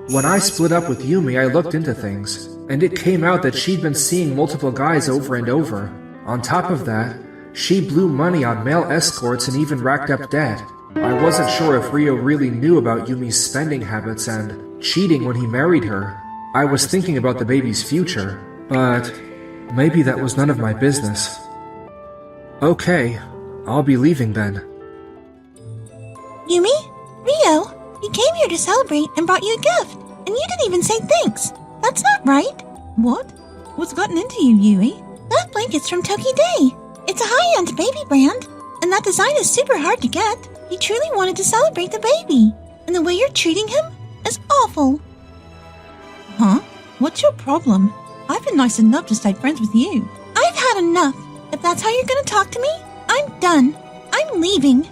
When I split up with Yumi, I looked into things, and it came out that she'd been seeing multiple guys over and over. On top of that, she blew money on male escorts and even racked up debt. I wasn't sure if Rio really knew about Yumi's spending habits and cheating when he married her. I was thinking about the baby's future, but maybe that was none of my business. Okay, I'll be leaving then. Yumi? Rio? He came here to celebrate and brought you a gift, and you didn't even say thanks. That's not right. What? What's gotten into you, Yui? That blanket's from Toki Day. It's a high-end baby brand, and that design is super hard to get. He truly wanted to celebrate the baby, and the way you're treating him is awful. Huh? What's your problem? I've been nice enough to stay friends with you. I've had enough. If that's how you're gonna talk to me, I'm done. I'm leaving.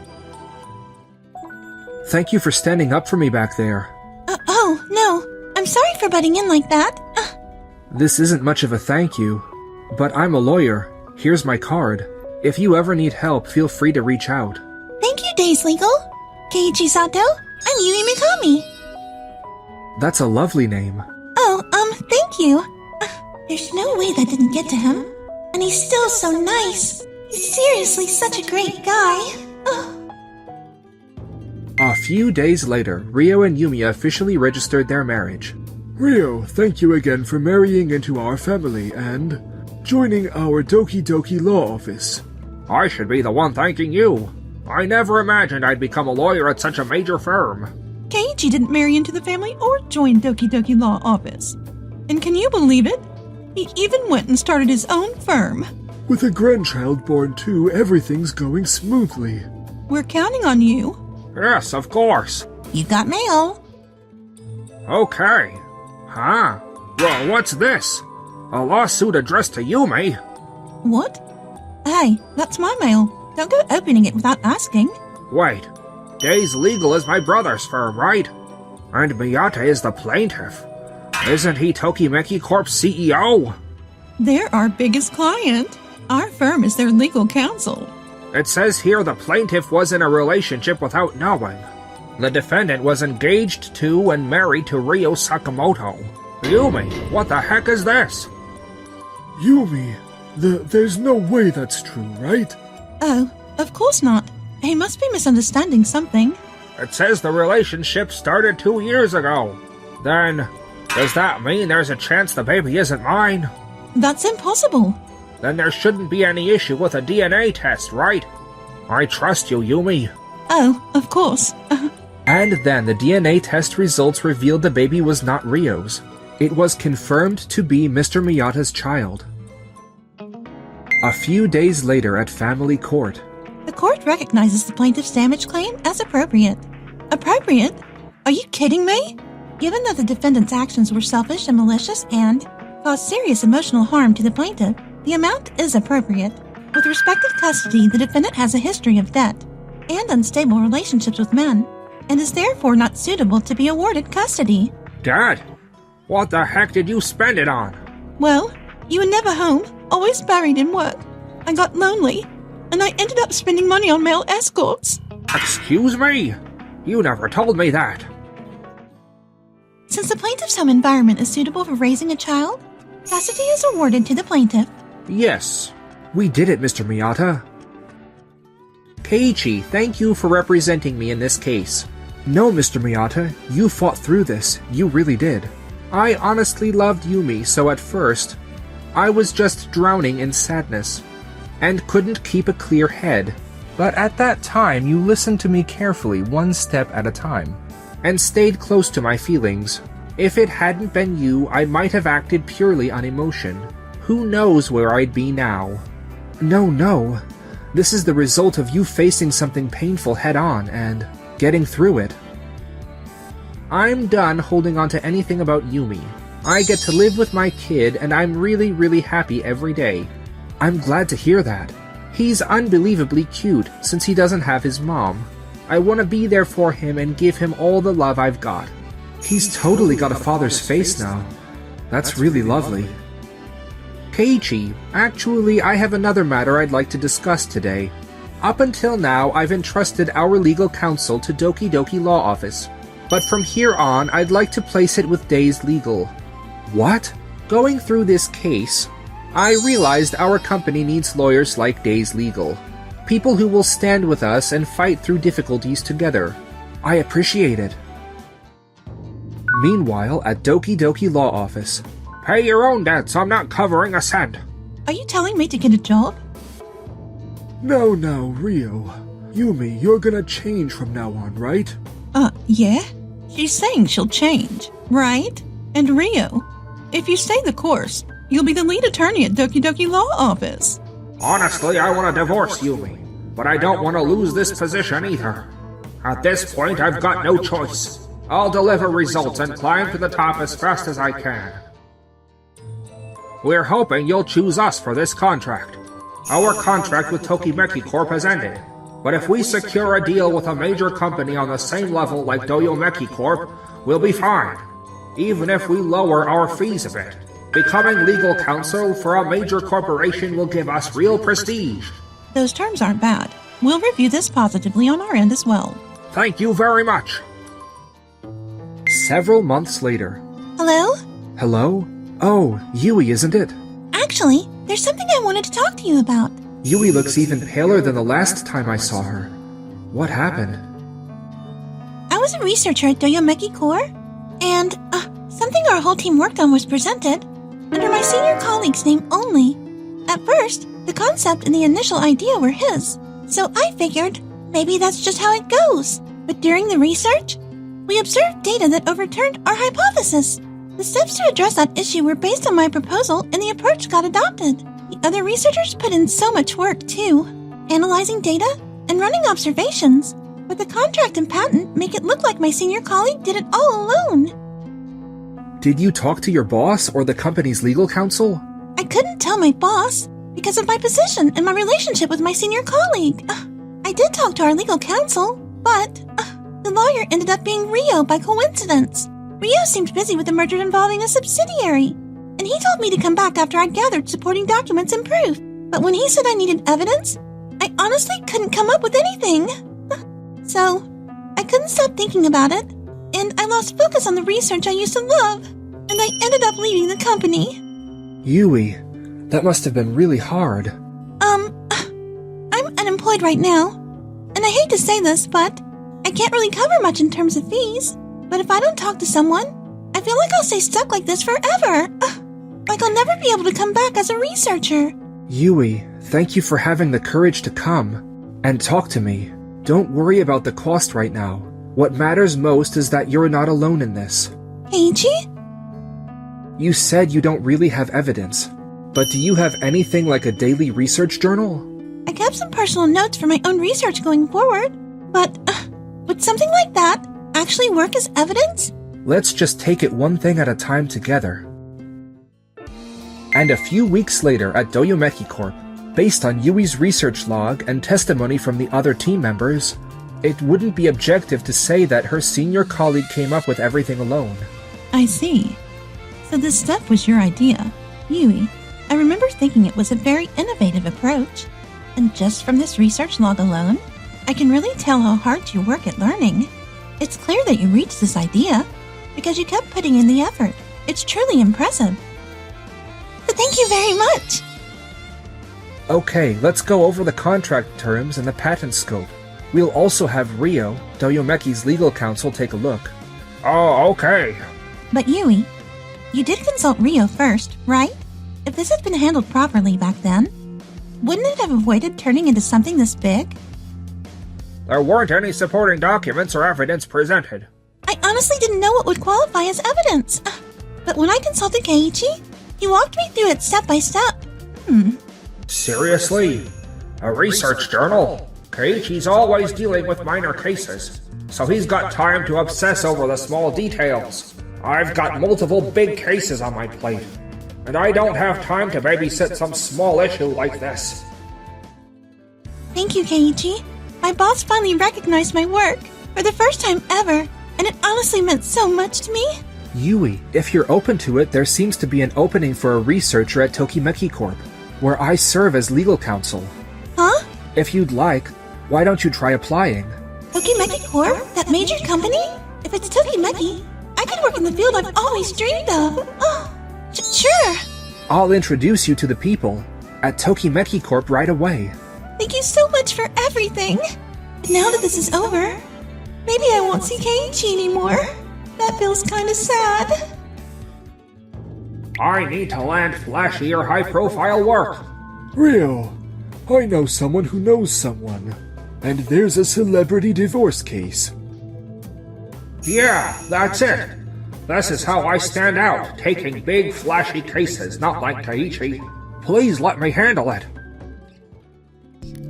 Thank you for standing up for me back there. Oh, no. I'm sorry for butting in like that. This isn't much of a thank you, but I'm a lawyer. Here's my card. If you ever need help, feel free to reach out. Thank you, Days Legal. Keiichi Sato, I'm Yui Mikami. That's a lovely name. Oh, thank you. There's no way that didn't get to him. And he's still so nice. He's seriously such a great guy. A few days later, Rio and Yumi officially registered their marriage. Rio, thank you again for marrying into our family and joining our Doki Doki Law Office. I should be the one thanking you. I never imagined I'd become a lawyer at such a major firm. Keiichi didn't marry into the family or join Doki Doki Law Office. And can you believe it? He even went and started his own firm. With a grandchild born too, everything's going smoothly. We're counting on you. Yes, of course. You got mail. Okay. Huh? Well, what's this? A lawsuit addressed to Yumi? What? Hey, that's my mail. Don't go opening it without asking. Wait. Days Legal is my brother's firm, right? And Miyata is the plaintiff. Isn't he Tokimeki Corp's CEO? They're our biggest client. Our firm is their legal counsel. It says here the plaintiff was in a relationship without knowing. The defendant was engaged to and married to Rio Sakamoto. Yumi, what the heck is this? Yumi, there's no way that's true, right? Oh, of course not. He must be misunderstanding something. It says the relationship started 2 years ago. Then, does that mean there's a chance the baby isn't mine? That's impossible. Then there shouldn't be any issue with a DNA test, right? I trust you, Yumi. Oh, of course. And then the DNA test results revealed the baby was not Rio's. It was confirmed to be Mr. Miyata's child. A few days later at family court. The court recognizes the plaintiff's damage claim as appropriate. Appropriate? Are you kidding me? Given that the defendant's actions were selfish and malicious and caused serious emotional harm to the plaintiff, the amount is appropriate. With respective custody, the defendant has a history of debt and unstable relationships with men, and is therefore not suitable to be awarded custody. Dad, what the heck did you spend it on? Well, you were never home, always buried in work. I got lonely, and I ended up spending money on male escorts. Excuse me? You never told me that. Since the plaintiff's home environment is suitable for raising a child, custody is awarded to the plaintiff. Yes, we did it, Mr. Miyata. Keiichi, thank you for representing me in this case. No, Mr. Miyata, you fought through this. You really did. I honestly loved Yumi, so at first, I was just drowning in sadness and couldn't keep a clear head. But at that time, you listened to me carefully, one step at a time, and stayed close to my feelings. If it hadn't been you, I might have acted purely on emotion. Who knows where I'd be now? No. This is the result of you facing something painful head-on and getting through it. I'm done holding on to anything about Yumi. I get to live with my kid, and I'm really, really happy every day. I'm glad to hear that. He's unbelievably cute, since he doesn't have his mom. I want to be there for him and give him all the love I've got. He's totally got a father's face now. That's really lovely. Keiichi, actually, I have another matter I'd like to discuss today. Up until now, I've entrusted our legal counsel to Doki Doki Law Office. But from here on, I'd like to place it with Days Legal. What? Going through this case, I realized our company needs lawyers like Days Legal. People who will stand with us and fight through difficulties together. I appreciate it. Meanwhile, at Doki Doki Law Office. Pay your own debts, I'm not covering a cent. Are you telling me to get a job? No, Rio. Yumi, you're gonna change from now on, right? Yeah? She's saying she'll change, right? And Rio, if you stay the course, you'll be the lead attorney at Doki Doki Law Office. Honestly, I want to divorce Yumi, but I don't want to lose this position either. At this point, I've got no choice. I'll deliver results and climb to the top as fast as I can. We're hoping you'll choose us for this contract. Our contract with Tokimeki Corp has ended, but if we secure a deal with a major company on the same level like Doyomeki Corp, we'll be fine, even if we lower our fees a bit. Becoming legal counsel for a major corporation will give us real prestige. Those terms aren't bad. We'll review this positively on our end as well. Thank you very much. Several months later. Hello? Hello? Oh, Yui, isn't it? Actually, there's something I wanted to talk to you about. Yui looks even paler than the last time I saw her. What happened? I was a researcher at Doyomeki Corp, and something our whole team worked on was presented under my senior colleague's name only. At first, the concept and the initial idea were his, so I figured maybe that's just how it goes. But during the research, we observed data that overturned our hypothesis. The steps to address that issue were based on my proposal, and the approach got adopted. The other researchers put in so much work, too, analyzing data and running observations. But the contract and patent make it look like my senior colleague did it all alone. Did you talk to your boss or the company's legal counsel? I couldn't tell my boss because of my position and my relationship with my senior colleague. I did talk to our legal counsel, but the lawyer ended up being Rio by coincidence. Rio seemed busy with the merger involving a subsidiary, and he told me to come back after I'd gathered supporting documents and proof. But when he said I needed evidence, I honestly couldn't come up with anything. So, I couldn't stop thinking about it, and I lost focus on the research I used to love, and I ended up leaving the company. Yui, that must have been really hard. I'm unemployed right now, and I hate to say this, but I can't really cover much in terms of fees. But if I don't talk to someone, I feel like I'll stay stuck like this forever. Like I'll never be able to come back as a researcher. Yui, thank you for having the courage to come and talk to me. Don't worry about the cost right now. What matters most is that you're not alone in this. Keiichi? You said you don't really have evidence, but do you have anything like a daily research journal? I kept some personal notes for my own research going forward, but would something like that actually work as evidence? Let's just take it one thing at a time together. And a few weeks later at Doyomeki Corp, based on Yui's research log and testimony from the other team members, it wouldn't be objective to say that her senior colleague came up with everything alone. I see. So this stuff was your idea. Yui, I remember thinking it was a very innovative approach. And just from this research log alone, I can really tell how hard you work at learning. It's clear that you reached this idea because you kept putting in the effort. It's truly impressive. Thank you very much. Okay, let's go over the contract terms and the patent scope. We'll also have Rio, Doyomeki's legal counsel, take a look. Oh, okay. But Yui, you did consult Rio first, right? If this had been handled properly back then, wouldn't it have avoided turning into something this big? There weren't any supporting documents or evidence presented. I honestly didn't know what would qualify as evidence. But when I consulted Keiichi, he walked me through it step by step. Seriously? A research journal? Keiichi's always dealing with minor cases, so he's got time to obsess over the small details. I've got multiple big cases on my plate, and I don't have time to babysit some small issue like this. Thank you, Keiichi. My boss finally recognized my work for the first time ever, and it honestly meant so much to me. Yui, if you're open to it, there seems to be an opening for a researcher at Tokimeki Corp, where I serve as legal counsel. Huh? If you'd like, why don't you try applying? Tokimeki Corp? That major company? If it's Tokimeki, I could work in the field I've always dreamed of. Oh, sure. I'll introduce you to the people at Tokimeki Corp right away. Thank you so much for everything. Now that this is over, maybe I won't see Keiichi anymore. That feels kind of sad. I need to land flashy or high-profile work. Rio, I know someone who knows someone. And there's a celebrity divorce case. Yeah, that's it. This is how I stand out, taking big, flashy cases, not like Keiichi. Please let me handle it.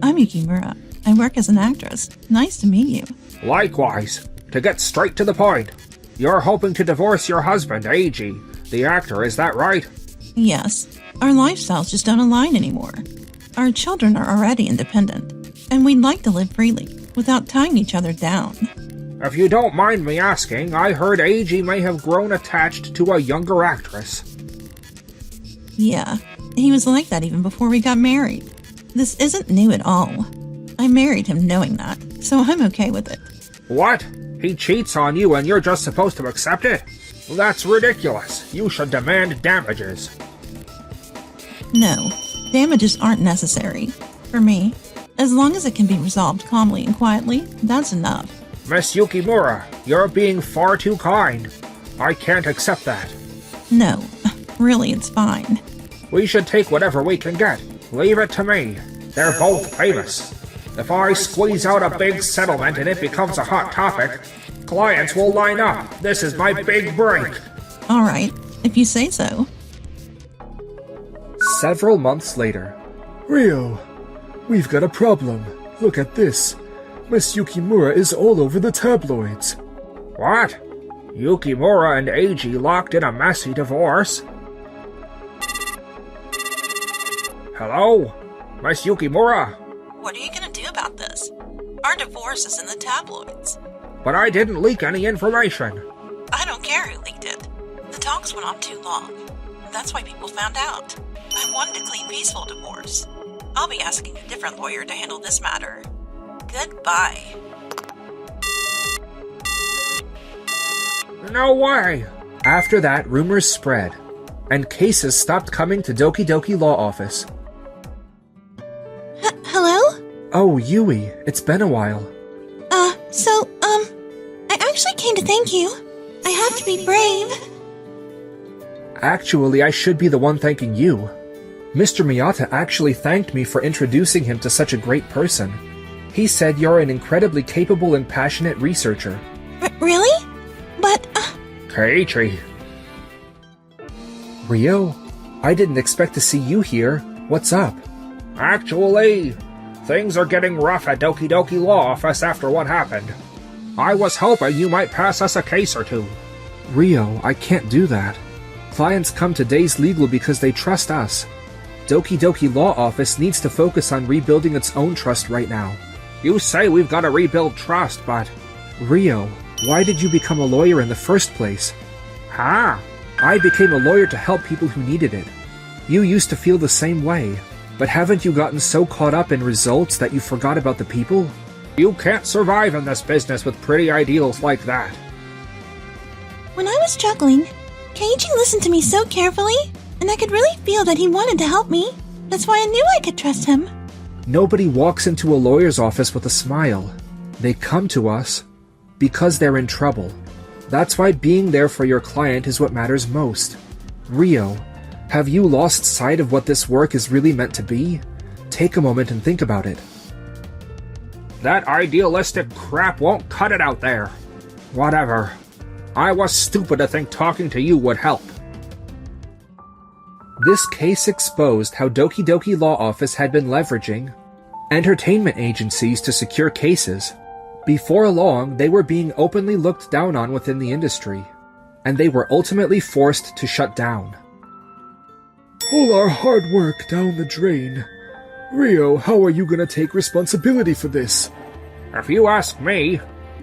I'm Yukimura. I work as an actress. Nice to meet you. Likewise. To get straight to the point, you're hoping to divorce your husband, Eiji, the actor, is that right? Yes. Our lifestyles just don't align anymore. Our children are already independent, and we'd like to live freely, without tying each other down. If you don't mind me asking, I heard Eiji may have grown attached to a younger actress. Yeah, he was like that even before we got married. This isn't new at all. I married him knowing that, so I'm okay with it. What? He cheats on you and you're just supposed to accept it? That's ridiculous. You should demand damages. No, damages aren't necessary. For me, as long as it can be resolved calmly and quietly, that's enough. Miss Yukimura, you're being far too kind. I can't accept that. No, really, it's fine. We should take whatever we can get. Leave it to me. They're both famous. If I squeeze out a big settlement and it becomes a hot topic, clients will line up. This is my big break. All right, if you say so. Several months later. Rio, we've got a problem. Look at this. Miss Yukimura is all over the tabloids. What? Yukimura and Eiji locked in a messy divorce? Hello? Miss Yukimura? What are you gonna do about this? Our divorce is in the tabloids. But I didn't leak any information. I don't care who leaked it. The talks went on too long. That's why people found out. I wanted a clean, peaceful divorce. I'll be asking a different lawyer to handle this matter. Goodbye. No way! After that, rumors spread, and cases stopped coming to Doki Doki Law Office. Hello? Oh, Yui, it's been a while. I actually came to thank you. I have to be brave. Actually, I should be the one thanking you. Mr. Miyata actually thanked me for introducing him to such a great person. He said you're an incredibly capable and passionate researcher. Really? But, Keiichi. Rio, I didn't expect to see you here. What's up? Actually, things are getting rough at Doki Doki Law Office after what happened. I was hoping you might pass us a case or two. Rio, I can't do that. Clients come to Days Legal because they trust us. Doki Doki Law Office needs to focus on rebuilding its own trust right now. You say we've got to rebuild trust, but... Rio, why did you become a lawyer in the first place? Huh? I became a lawyer to help people who needed it. You used to feel the same way, but haven't you gotten so caught up in results that you forgot about the people? You can't survive in this business with pretty ideals like that. when I was struggling, Keiichi listened to me so carefully, and I could really feel that he wanted to help me. That's why I knew I could trust him. Nobody walks into a lawyer's office with a smile. They come to us because they're in trouble. That's why being there for your client is what matters most. Rio, have you lost sight of what this work is really meant to be? Take a moment and think about it. That idealistic crap won't cut it out there. Whatever. I was stupid to think talking to you would help. This case exposed how Doki Doki Law Office had been leveraging entertainment agencies to secure cases. Before long, they were being openly looked down on within the industry, and they were ultimately forced to shut down. All our hard work down the drain. Rio, how are you gonna take responsibility for this? If you ask me,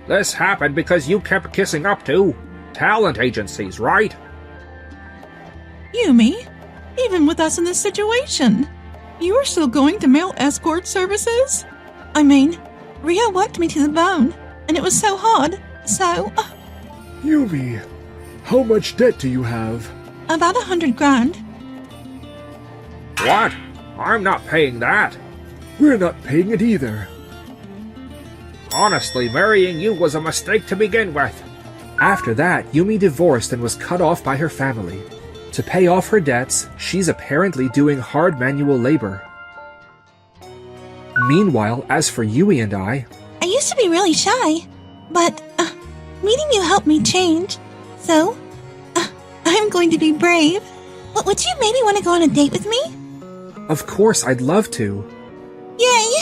this happened because you kept kissing up to talent agencies, right? Yumi, even with us in this situation, you are still going to male escort services? I mean, Rio worked me to the bone, and it was so hard, so... Yumi, how much debt do you have? About 100 grand. What? I'm not paying that. We're not paying it either. Honestly, marrying you was a mistake to begin with. After that, Yumi divorced and was cut off by her family. To pay off her debts, she's apparently doing hard manual labor. Meanwhile, as for Yui and I used to be really shy, but meeting you helped me change. So, I'm going to be brave. But would you maybe want to go on a date with me? Of course, I'd love to. Yay!